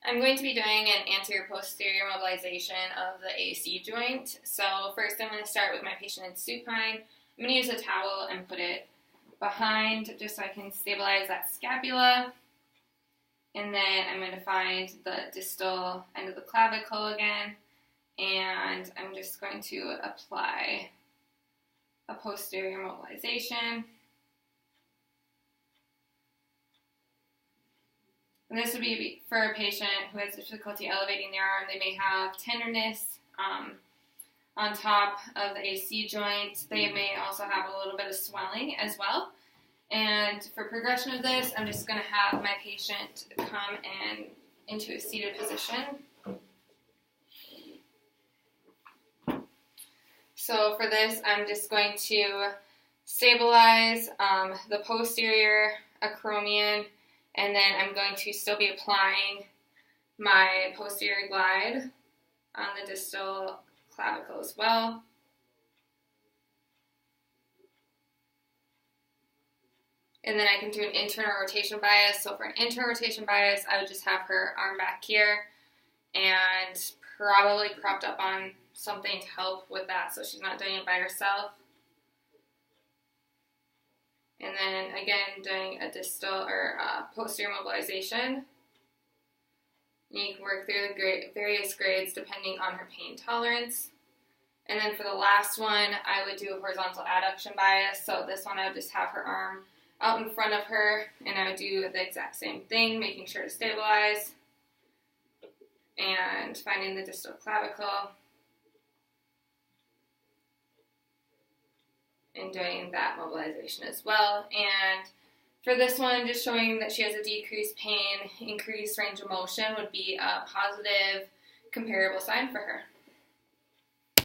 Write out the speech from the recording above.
I'm going to be doing an anterior-posterior mobilization of the AC joint. So first I'm going to start with my patient in supine. I'm going to use a towel and put it behind just so I can stabilize that scapula. And then I'm going to find the distal end of the clavicle again. And I'm just going to apply a posterior mobilization. And this would be for a patient who has difficulty elevating their arm. They may have tenderness on top of the AC joint. They may also have a little bit of swelling as well. And for progression of this, I'm just going to have my patient come into a seated position. So for this, I'm just going to stabilize the posterior acromion, and then I'm going to still be applying my posterior glide on the distal clavicle as well. And then I can do an internal rotation bias. So for an internal rotation bias, I would just have her arm back here and probably propped up on something to help with that so she's not doing it by herself. And then again, doing a distal or posterior mobilization. You can work through the various grades depending on her pain tolerance. And then for the last one, I would do a horizontal adduction bias. So this one, I would just have her arm out in front of her, and I would do the exact same thing, making sure to stabilize and finding the distal clavicle and doing that mobilization as well. And for this one, just showing that she has a decreased pain, increased range of motion would be a positive comparable sign for her.